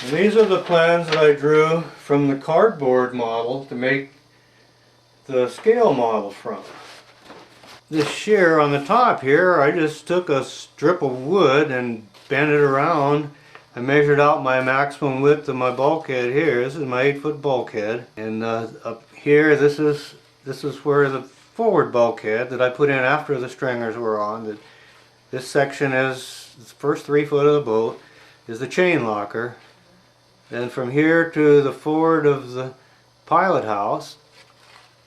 And these are the plans that I drew from the cardboard model to make the scale model from. This shear on the top here, I just took a strip of wood and bent it around. I measured out my maximum width of my bulkhead here. This is my 8-foot bulkhead. And up here, this is where the forward bulkhead that I put in after the stringers were on. This section is the first 3 foot of the boat, is the chain locker. Then from here to the forward of the pilot house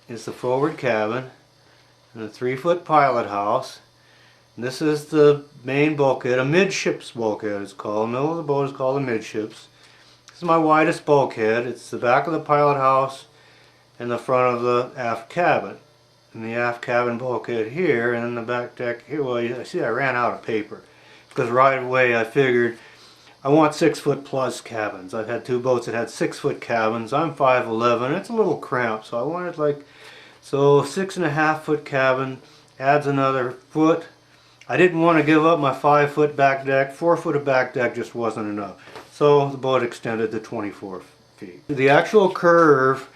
is the forward cabin and the 3-foot pilot house. And this is the main bulkhead, a midships bulkhead it's called. The middle of the boat is called a midships. This is my widest bulkhead. It's the back of the pilot house and the front of the aft cabin. And the aft cabin bulkhead here, and then the back deck here. Well, you see I ran out of paper because right away I figured I want 6-foot plus cabins. I've had 2 boats that had 6-foot cabins. I'm 5'11". It's a little cramped, so I wanted like, so 6.5-foot cabin adds another foot. I didn't want to give up my 5-foot back deck. 4 foot of back deck just wasn't enough. So the boat extended to 24 feet. The actual curve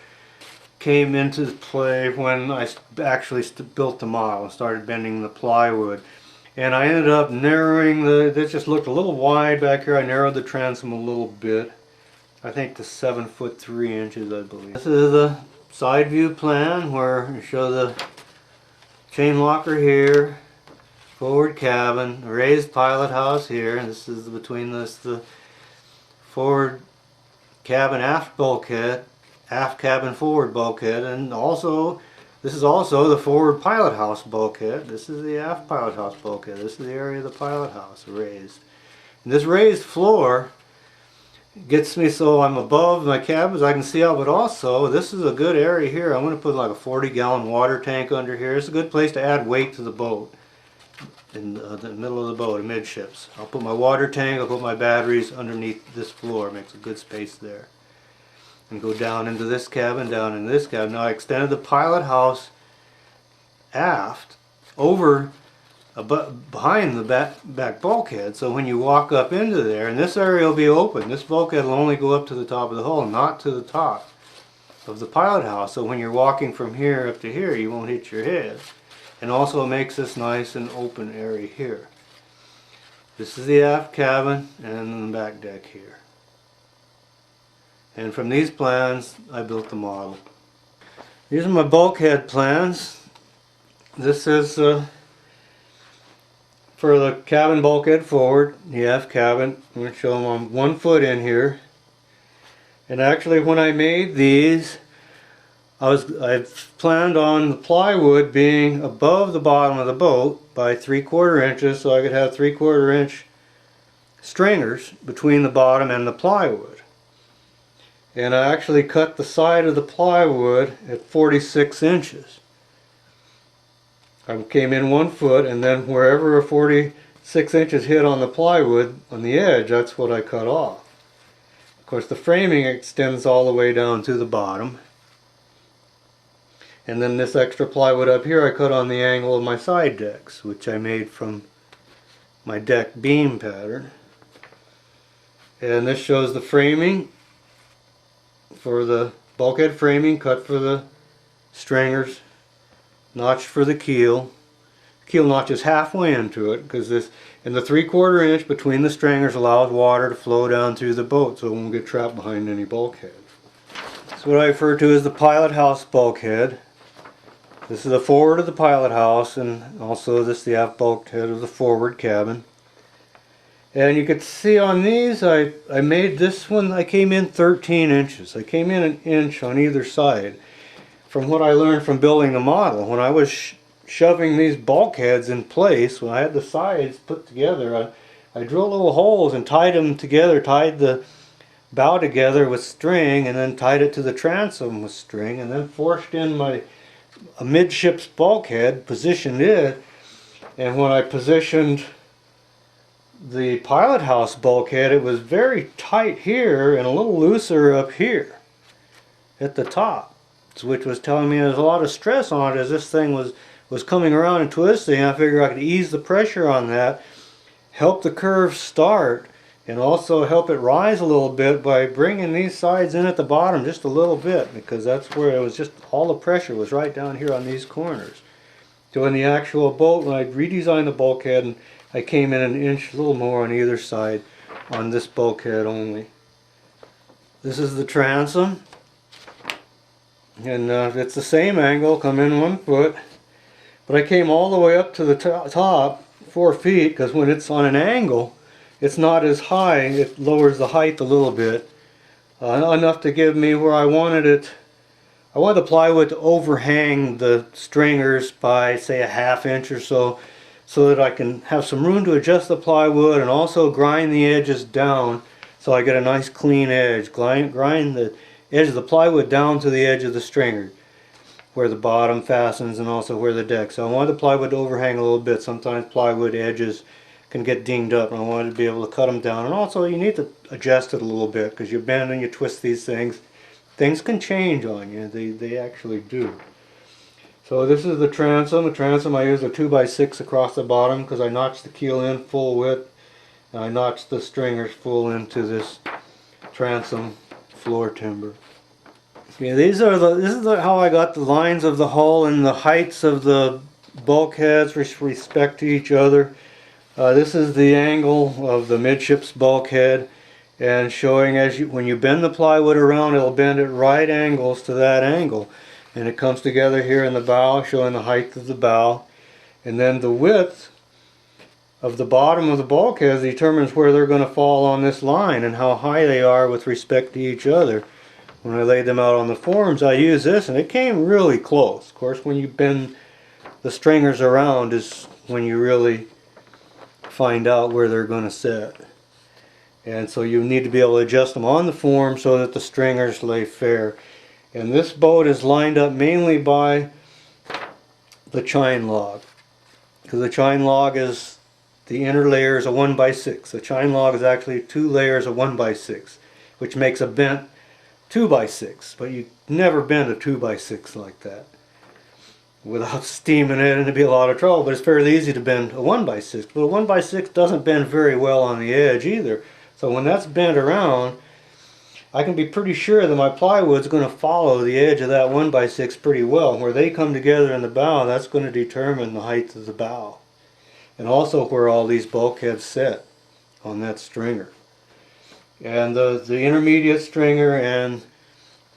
came into play when I actually built the model and started bending the plywood. And I ended up narrowing this just looked a little wide back here. I narrowed the transom a little bit. I think to 7 foot 3 inches, I believe. This is the side view plan where I show the chain locker here, forward cabin, raised pilot house here, and this is between this the forward cabin aft bulkhead, aft cabin forward bulkhead, and also this is also the forward pilot house bulkhead. This is the aft pilot house bulkhead. This is the area of the pilot house raised. And this raised floor gets me so I'm above my cabins, I can see out, but also this is a good area here. I'm going to put like a 40-gallon water tank under here. It's a good place to add weight to the boat. In the middle of the boat, amidships. I'll put my water tank, I'll put my batteries underneath this floor. Makes a good space there. And go down into this cabin, down into this cabin. Now I extended the pilot house aft over behind the back bulkhead, so when you walk up into there, and this area will be open. This bulkhead will only go up to the top of the hull, not to the top of the pilot house. So when you're walking from here up to here, you won't hit your head. And also it makes this nice and open area here. This is the aft cabin and the back deck here. And from these plans, I built the model. These are my bulkhead plans. This is for the cabin bulkhead forward, the aft cabin. I'm going to show them I'm 1 foot in here. And actually when I made these, I planned on the plywood being above the bottom of the boat by 3/4 inches, so I could have 3/4 inch stringers between the bottom and the plywood. And I actually cut the side of the plywood at 46 inches. I came in 1 foot, and then wherever 46 inches hit on the plywood on the edge, that's what I cut off. Of course the framing extends all the way down to the bottom. And then this extra plywood up here I cut on the angle of my side decks, which I made from my deck beam pattern. And this shows the framing for the bulkhead framing, cut for the stringers, notched for the keel. Keel notches halfway into it because this, and the 3/4 inch between the stringers allows water to flow down through the boat so it won't get trapped behind any bulkhead. This is what I refer to as the pilot house bulkhead. This is the forward of the pilot house, and also this is the aft bulkhead of the forward cabin. And you can see on these, I made this one, I came in 13 inches. I came in 1 inch on either side. From what I learned from building the model, when I was shoving these bulkheads in place, when I had the sides put together, I drilled little holes and tied them together, tied the bow together with string, and then tied it to the transom with string, and then forced in a midships bulkhead, positioned it, and when I positioned the pilot house bulkhead, it was very tight here and a little looser up here at the top, which was telling me there's a lot of stress on it as this thing was coming around and twisting. I figured I could ease the pressure on that, help the curve start, and also help it rise a little bit by bringing these sides in at the bottom just a little bit, because that's where it was just all the pressure was right down here on these corners. So in the actual boat, when I redesigned the bulkhead, and I came in an inch, a little more on either side on this bulkhead only. This is the transom, and it's the same angle, come in 1 foot, but I came all the way up to the top 4 feet, because when it's on an angle, it's not as high, it lowers the height a little bit, enough to give me where I wanted it. I want the plywood to overhang the stringers by, say, a ½ inch or so that I can have some room to adjust the plywood and also grind the edges down so I get a nice clean edge. Grind the edge of the plywood down to the edge of the stringer where the bottom fastens and also where the deck. So I want the plywood to overhang a little bit. Sometimes plywood edges can get dinged up, and I wanted to be able to cut them down. And also you need to adjust it a little bit, because you bend and you twist these things. Things can change on you. They actually do. So this is the transom. The transom, I use a 2x6 across the bottom because I notched the keel in full width, and I notched the stringers full into this transom floor timber. Yeah, this is how I got the lines of the hull and the heights of the bulkheads with respect to each other. This is the angle of the midships bulkhead, and showing when you bend the plywood around, it'll bend at right angles to that angle, and it comes together here in the bow, showing the height of the bow, and then the width of the bottom of the bulkhead determines where they're going to fall on this line and how high they are with respect to each other. When I laid them out on the forms, I used this, and it came really close. Of course, when you bend the stringers around is when you really find out where they're going to sit. And so you need to be able to adjust them on the form so that the stringers lay fair. And this boat is lined up mainly by the chine log, because the chine log is the inner layer is a 1x6. The chine log is actually 2 layers of 1x6, which makes a bent 2x6. But you never bend a 2x6 like that without steaming it, and it'd be a lot of trouble. But it's fairly easy to bend a 1x6. But a 1x6 doesn't bend very well on the edge either. So when that's bent around, I can be pretty sure that my plywood's going to follow the edge of that 1x6 pretty well. Where they come together in the bow, that's going to determine the height of the bow. And also where all these bulkheads sit on that stringer. And the intermediate stringer and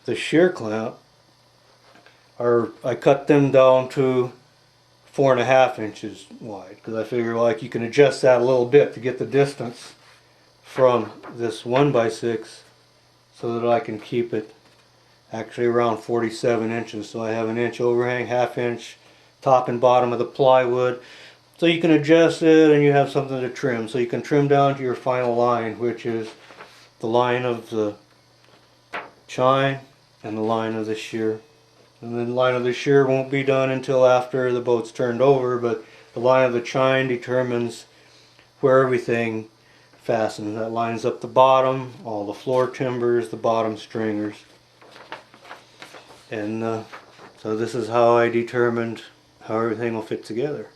the shear clamp, I cut them down to 4½ inches wide, because I figure like you can adjust that a little bit to get the distance from this 1x6 so that I can keep it actually around 47 inches. So I have an inch overhang, ½ inch top and bottom of the plywood. So you can adjust it and you have something to trim. So you can trim down to your final line, which is the line of the chine and the line of the shear. And the line of the shear won't be done until after the boat's turned over, but the line of the chine determines where everything fastens. That lines up the bottom, all the floor timbers, the bottom stringers. And so this is how I determined how everything will fit together.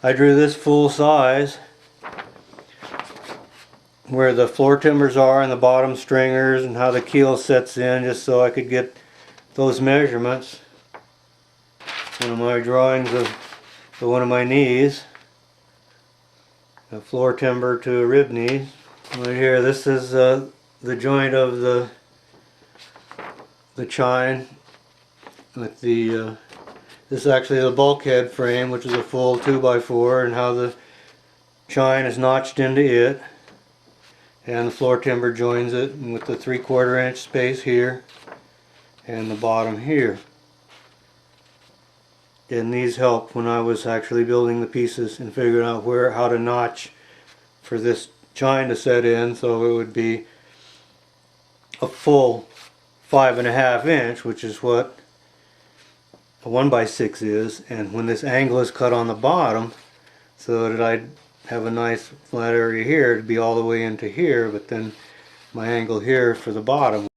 I drew this full size where the floor timbers are and the bottom stringers and how the keel sets in, just so I could get those measurements. One of my drawings of one of my knees, a floor timber to a rib knee. Right here, this is the joint of the chine with the this is actually the bulkhead frame, which is a full 2x4, and how the chine is notched into it, and the floor timber joins it, and with the 3/4 inch space here and the bottom here. And these helped when I was actually building the pieces and figuring out how to notch for this chine to set in, so it would be a full 5½ inch, which is what a 1x6 is. And when this angle is cut on the bottom, so that I'd have a nice flat area here, it'd be all the way into here, but then my angle here for the bottom